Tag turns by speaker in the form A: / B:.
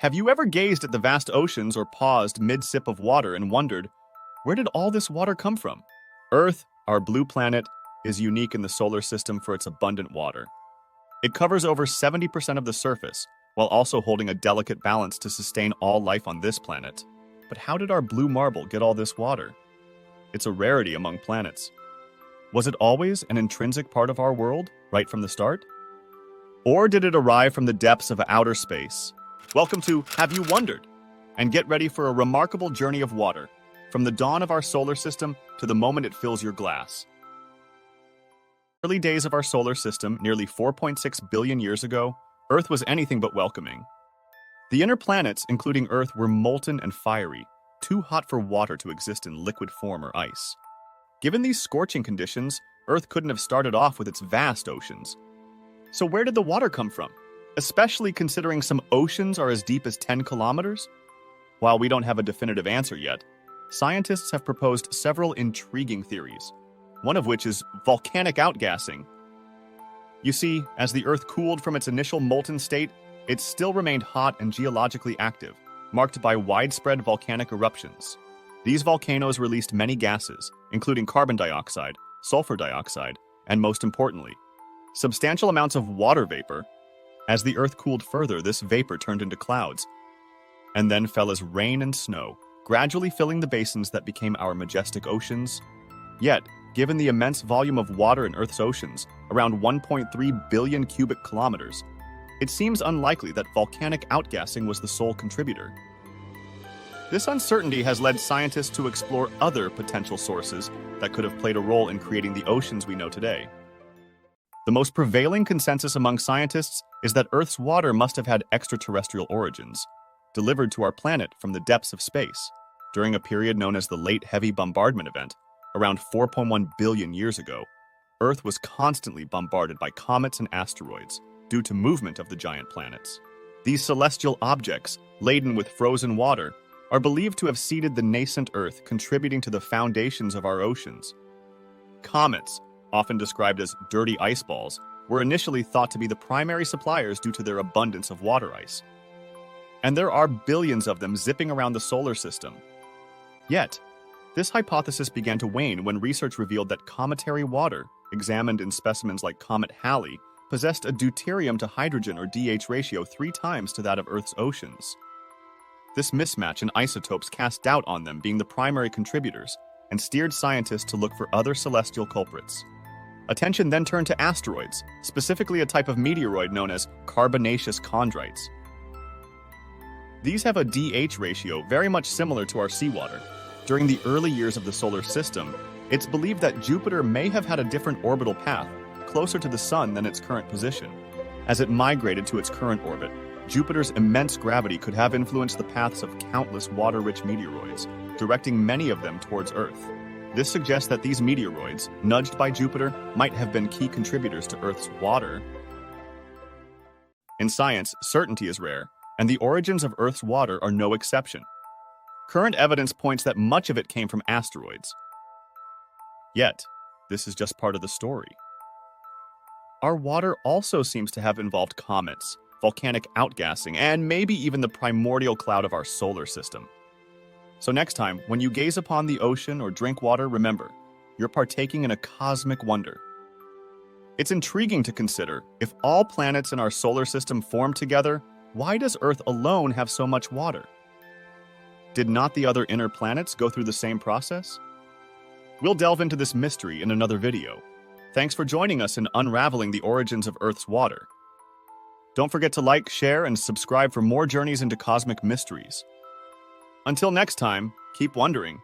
A: Have you ever gazed at the vast oceans or paused mid-sip of water and wondered, where did all this water come from? Earth, our blue planet, is unique in the solar system for its abundant water. It covers over 70% of the surface, while also holding a delicate balance to sustain all life on this planet. But how did our blue marble get all this water? It's a rarity among planets. Was it always an intrinsic part of our world, right from the start? Or did it arrive from the depths of outer space? Welcome to Have You Wondered? And get ready for a remarkable journey of water, from the dawn of our solar system to the moment it fills your glass. Early days of our solar system, nearly 4.6 billion years ago, Earth was anything but welcoming. The inner planets, including Earth, were molten and fiery, too hot for water to exist in liquid form or ice. Given these scorching conditions, Earth couldn't have started off with its vast oceans. So where did the water come from? Especially considering some oceans are as deep as 10 kilometers? While we don't have a definitive answer yet, scientists have proposed several intriguing theories, one of which is volcanic outgassing. You see, as the Earth cooled from its initial molten state, it still remained hot and geologically active, marked by widespread volcanic eruptions. These volcanoes released many gases, including carbon dioxide, sulfur dioxide, and most importantly, substantial amounts of water vapor. As the Earth cooled further, this vapor turned into clouds, and then fell as rain and snow, gradually filling the basins that became our majestic oceans. Yet, given the immense volume of water in Earth's oceans, around 1.3 billion cubic kilometers, it seems unlikely that volcanic outgassing was the sole contributor. This uncertainty has led scientists to explore other potential sources that could have played a role in creating the oceans we know today. The most prevailing consensus among scientists is that Earth's water must have had extraterrestrial origins, delivered to our planet from the depths of space, during a period known as the Late Heavy Bombardment Event. Around 4.1 billion years ago, Earth was constantly bombarded by comets and asteroids due to movement of the giant planets. These celestial objects, laden with frozen water, are believed to have seeded the nascent Earth, contributing to the foundations of our oceans. Comets, often described as dirty ice balls, were initially thought to be the primary suppliers due to their abundance of water ice. And there are billions of them zipping around the solar system. Yet, this hypothesis began to wane when research revealed that cometary water, examined in specimens like Comet Halley, possessed a deuterium to hydrogen or DH ratio 3 times to that of Earth's oceans. This mismatch in isotopes cast doubt on them being the primary contributors and steered scientists to look for other celestial culprits. Attention then turned to asteroids, specifically a type of meteoroid known as carbonaceous chondrites. These have a DH ratio very much similar to our seawater. During the early years of the solar system, it's believed that Jupiter may have had a different orbital path, closer to the Sun than its current position. As it migrated to its current orbit, Jupiter's immense gravity could have influenced the paths of countless water-rich meteoroids, directing many of them towards Earth. This suggests that these meteoroids, nudged by Jupiter, might have been key contributors to Earth's water. In science, certainty is rare, and the origins of Earth's water are no exception. Current evidence points that much of it came from asteroids. Yet, this is just part of the story. Our water also seems to have involved comets, volcanic outgassing, and maybe even the primordial cloud of our solar system. So next time, when you gaze upon the ocean or drink water, remember, you're partaking in a cosmic wonder. It's intriguing to consider, if all planets in our solar system formed together, why does Earth alone have so much water? Did not the other inner planets go through the same process? We'll delve into this mystery in another video. Thanks for joining us in unraveling the origins of Earth's water. Don't forget to like, share, and subscribe for more journeys into cosmic mysteries. Until next time, keep wondering.